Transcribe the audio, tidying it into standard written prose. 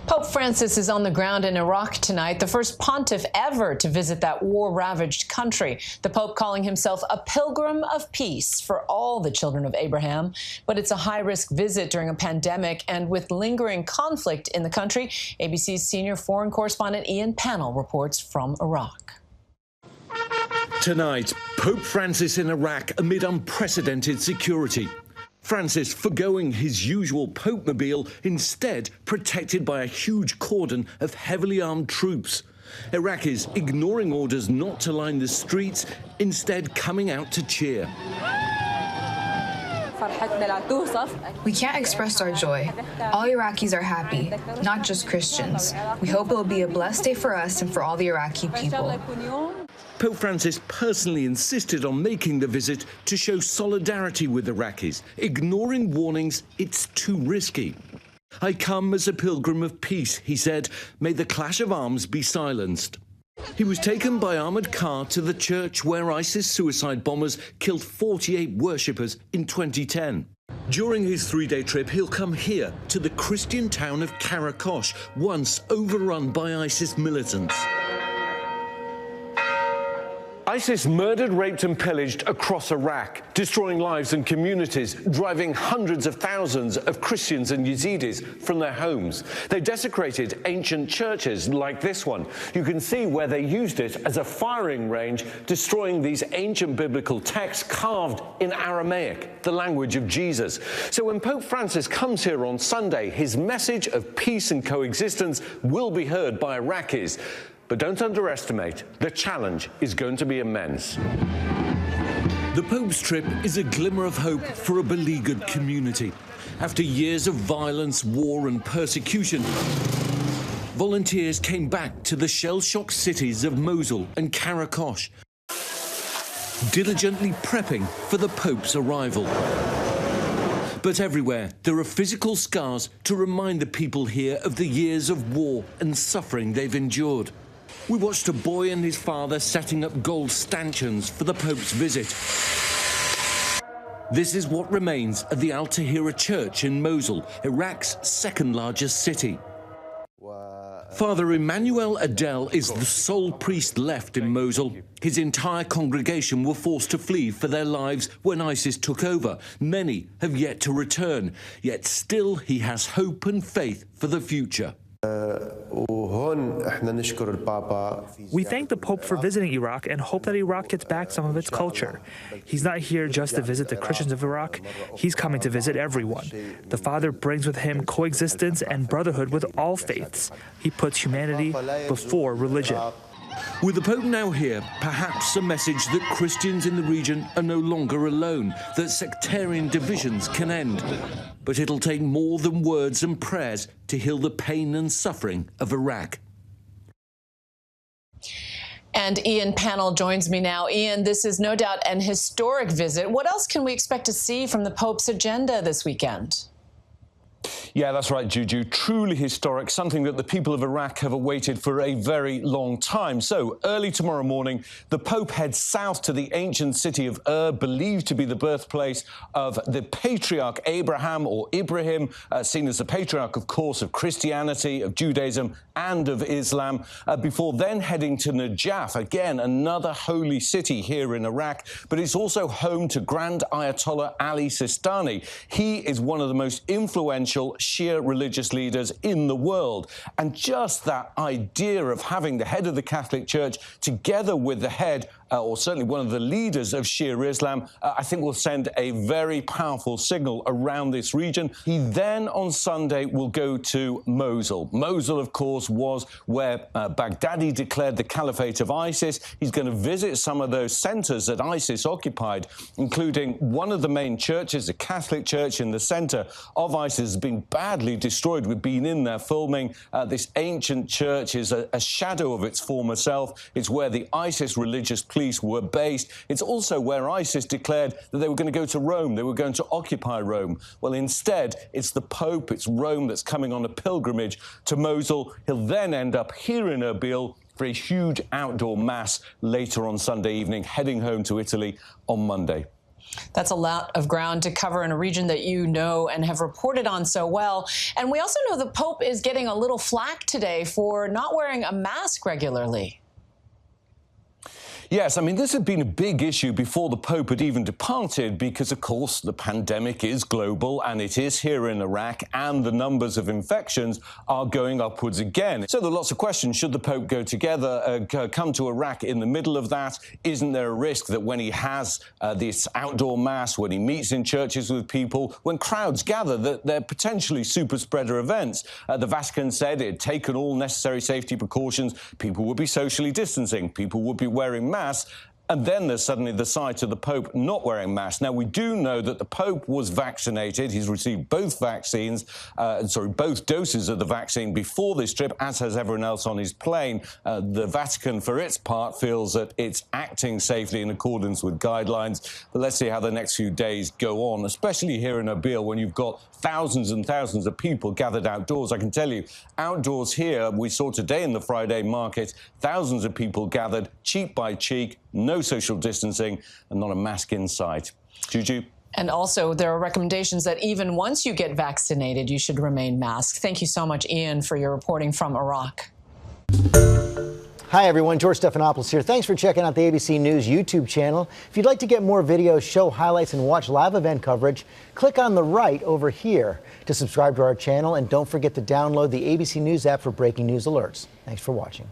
Pope Francis is on the ground in Iraq tonight, the first pontiff ever to visit that war-ravaged country. The Pope calling himself a pilgrim of peace for all the children of Abraham. But it's a high-risk visit during a pandemic and with lingering conflict in the country. ABC's senior foreign correspondent Ian Pannell reports from Iraq. Tonight, Pope Francis in Iraq amid unprecedented security. Francis forgoing his usual Pope-mobile, instead protected by a huge cordon of heavily armed troops. Iraqis ignoring orders not to line the streets, instead coming out to cheer. We can't express our joy. All Iraqis are happy, not just Christians. We hope it will be a blessed day for us and for all the Iraqi people. Pope Francis personally insisted on making the visit to show solidarity with Iraqis, ignoring warnings it's too risky. "I come as a pilgrim of peace," he said. "May the clash of arms be silenced." He was taken by armoured car to the church where ISIS suicide bombers killed 48 worshippers in 2010. During his three-day trip, he'll come here to the Christian town of Karakosh, once overrun by ISIS militants. ISIS murdered, raped and pillaged across Iraq, destroying lives and communities, driving hundreds of thousands of Christians and Yazidis from their homes. They desecrated ancient churches like this one. You can see where they used it as a firing range, destroying these ancient biblical texts carved in Aramaic, the language of Jesus. So when Pope Francis comes here on Sunday, his message of peace and coexistence will be heard by Iraqis. But don't underestimate, the challenge is going to be immense. The Pope's trip is a glimmer of hope for a beleaguered community. After years of violence, war and persecution, volunteers came back to the shell-shocked cities of Mosul and Karakosh, diligently prepping for the Pope's arrival. But everywhere, there are physical scars to remind the people here of the years of war and suffering they've endured. We watched a boy and his father setting up gold stanchions for the Pope's visit. This is what remains of the Al-Tahira Church in Mosul, Iraq's second largest city. Father Emmanuel Adel is the sole priest left in Mosul. His entire congregation were forced to flee for their lives when ISIS took over. Many have yet to return, yet still he has hope and faith for the future. We thank the Pope for visiting Iraq and hope that Iraq gets back some of its culture. He's not here just to visit the Christians of Iraq. He's coming to visit everyone. The Father brings with him coexistence and brotherhood with all faiths. He puts humanity before religion. With the Pope now here, perhaps a message that Christians in the region are no longer alone, that sectarian divisions can end. But it'll take more than words and prayers to heal the pain and suffering of Iraq. And Ian Pannell joins me now. Ian, this is no doubt an historic visit. What else can we expect to see from the Pope's agenda this weekend? Yeah, that's right, Juju. Truly historic, something that the people of Iraq have awaited for a very long time. So, early tomorrow morning, the Pope heads south to the ancient city of believed to be the birthplace of the patriarch Abraham, or Ibrahim, seen as the patriarch, of course, of Christianity, of Judaism and of Islam, before then heading to Najaf, again, another holy city here in Iraq. But it's also home to Grand Ayatollah Ali Sistani. He is one of the most influential Shia religious leaders in the world. And just that idea of having the head of the Catholic Church together with the head, or certainly one of the leaders of Shia Islam, I think will send a very powerful signal around this region. He then on Sunday will go to Mosul. Mosul, of course, was where Baghdadi declared the caliphate of ISIS. He's going to visit some of those centers that ISIS occupied, including one of the main churches, the Catholic Church in the center of ISIS, has been badly destroyed. We've been in there filming. This ancient church is a shadow of its former self. It's where the ISIS religious police were based. It's also where ISIS declared that they were going to go to Rome. They were going to occupy Rome. Well, instead, it's the Pope, it's Rome that's coming on a pilgrimage to Mosul. He'll then end up here in Erbil for a huge outdoor mass later on Sunday evening, heading home to Italy on Monday. That's a lot of ground to cover in a region that you know and have reported on so well. And we also know the Pope is getting a little flack today for not wearing a mask regularly. Yes, I mean, this had been a big issue before the Pope had even departed because, of course, the pandemic is global and it is here in Iraq and the numbers of infections are going upwards again. So there are lots of questions. Should the Pope go together, come to Iraq in the middle of that? Isn't there a risk that when he has this outdoor mass, when he meets in churches with people, when crowds gather, that they're potentially super spreader events? The Vatican said it had taken all necessary safety precautions. People would be socially distancing. People would be wearing masks. And then there's suddenly the side of the Pope not wearing masks. Now, we do know that the Pope was vaccinated. He's received both vaccines, both doses of the vaccine before this trip, as has everyone else on his plane. The Vatican, for its part, feels that it's acting safely in accordance with guidelines. But let's see how the next few days go on, especially here in Erbil, when you've got thousands and thousands of people gathered outdoors. I can tell you, outdoors here, we saw today in the Friday market, thousands of people gathered, cheek by cheek, no social distancing, and not a mask in sight. Juju? And also, there are recommendations that even once you get vaccinated, you should remain masked. Thank you so much, Ian, for your reporting from Iraq. Hi, everyone. George Stephanopoulos here. Thanks for checking out the ABC News YouTube channel. If you'd like to get more videos, show highlights, and watch live event coverage, click on the right over here to subscribe to our channel. And don't forget to download the ABC News app for breaking news alerts. Thanks for watching.